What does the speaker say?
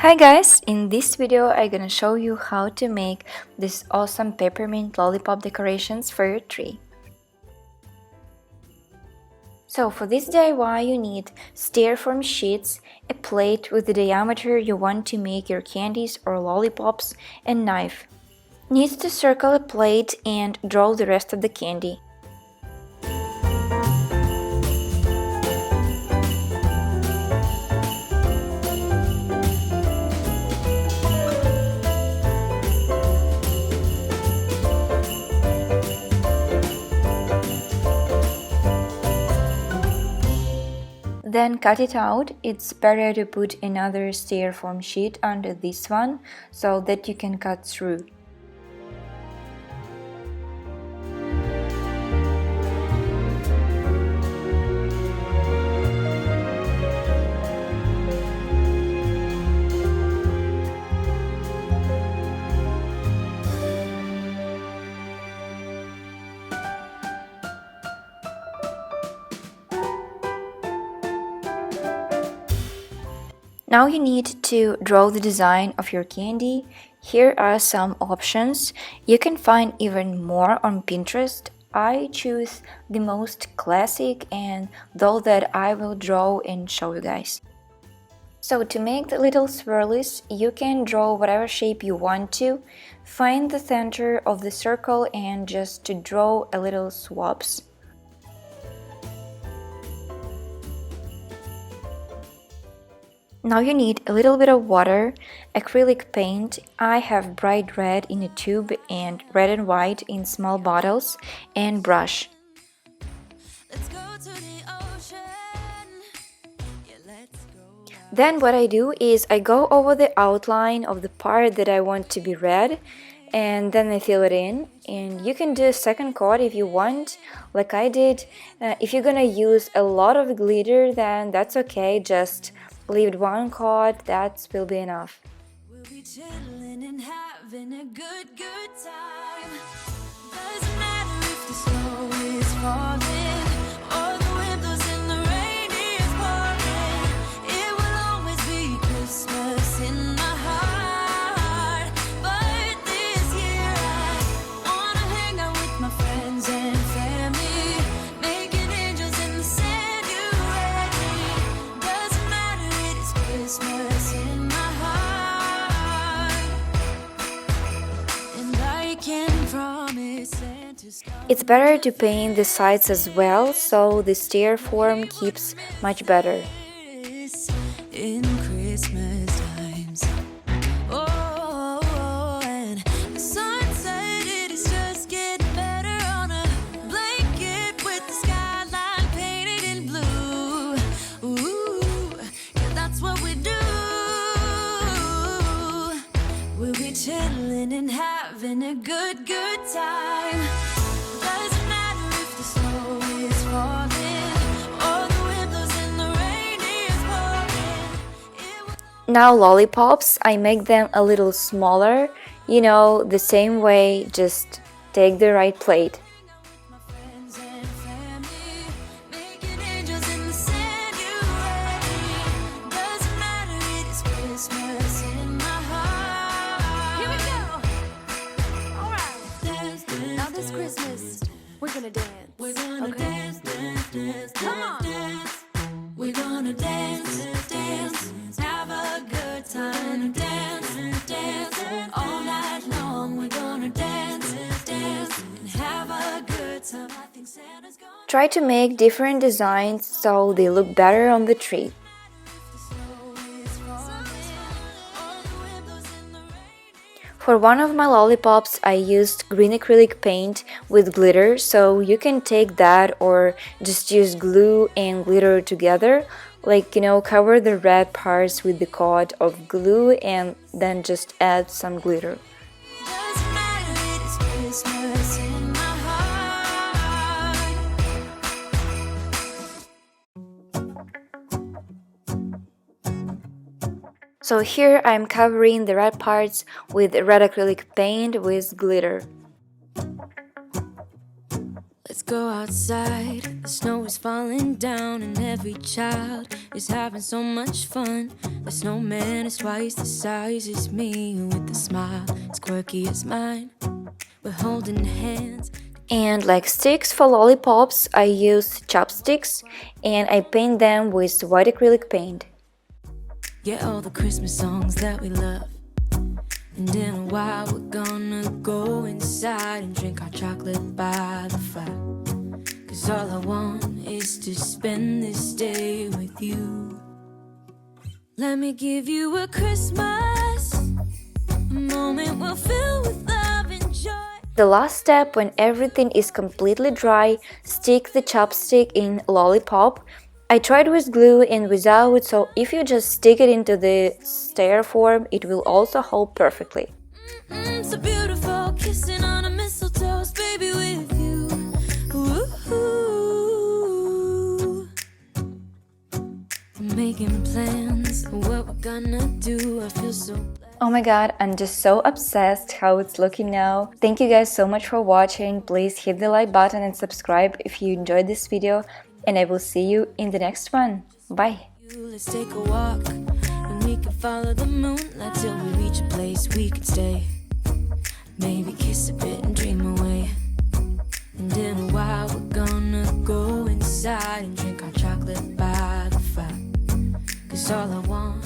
Hi guys, in this video I'm gonna show you how to make this awesome peppermint lollipop decorations for your tree. So for this DIY you need styrofoam sheets, a plate with the diameter you want to make your candies or lollipops, and knife. Need to circle a plate and draw the rest of the candy. Then cut it out. It's better to put another styrofoam sheet under this one so that you can cut through. Now you need to draw the design of your candy. Here are some options. You can find even more on Pinterest. I choose the most classic and those that I will draw and show you guys. So to make the little swirlies, you can draw whatever shape you want to. Find the center of the circle and just to draw a little swabs. Now you need a little bit of water, acrylic paint. I have bright red in a tube and red and white in small bottles, and brush. Then what I do is I go over the outline of the part that I want to be red, and then I fill it in. And you can do a second coat if you want, like I did. If you're gonna use a lot of glitter, then that's okay, just leave one coat, that will be enough. We'll be chilling and having a good time. Doesn't matter if the snow is falling or the wind blows and the rain is pouring. It will always be Christmas in my heart. But this year I wanna hang out with my friends and family, making angels in the sand. You ready? Doesn't matter, it is Christmas in my heart, and I can promise Santa's coming. It's better to paint the sides as well, so the styrofoam keeps much better. In Christmas times. Oh, and the sunset, it is just getting better on a blanket with the skyline painted in blue. Ooh, yeah, that's what we do. We'll be chilling and having a good time. Doesn't matter if the snow is falling or the wind blows and the rain is pouring. Now lollipops, I make them a little smaller, you know, the same way, just take the right plate. Christmas, we're gonna dance. We're gonna dance, dance, dance, come on. Dance. We're gonna dance, dance, have a good time. Dance, dance, all night long. We're gonna dance, dance, and have a good time. I think Santa's gonna Try to make different designs so they look better on the tree. For one of my lollipops, I used green acrylic paint with glitter, so you can take that or just use glue and glitter together. Like, you know, cover the red parts with the coat of glue and then just add some glitter. Doesn't matter, it is Christmas in my heart. So here I'm covering the red parts with red acrylic paint with glitter. Let's go outside. The snow is falling down and every child is having so much fun. The snowman is twice the size as me, with a smile as quirky as mine. We're holding hands. And like sticks for lollipops, I use chopsticks and I paint them with white acrylic paint. Get all the Christmas songs that we love. And in a while we're gonna go inside and drink our chocolate by the fire. 'Cause all I want is to spend this day with you. Let me give you a Christmas, a moment we'll fill with love and joy. The last step, when everything is completely dry, stick the chopstick in Lollipop. I tried with glue and without, so if you just stick it into the styrofoam, it will also hold perfectly. So beautiful, kissing on a mistletoe, baby, with you. Ooh. I'm making plans for what we're gonna do. I feel so blessed. Oh my god, I'm just so obsessed how it's looking now. Thank you guys so much for watching. Please hit the like button and subscribe if you enjoyed this video. And I will see you in the next one. Bye! Let's take a walk, and we can follow the moonlight till we reach a place we can stay. Maybe kiss a bit and dream away. And in a while we're gonna go inside and drink our chocolate by the fire. 'Cause all I want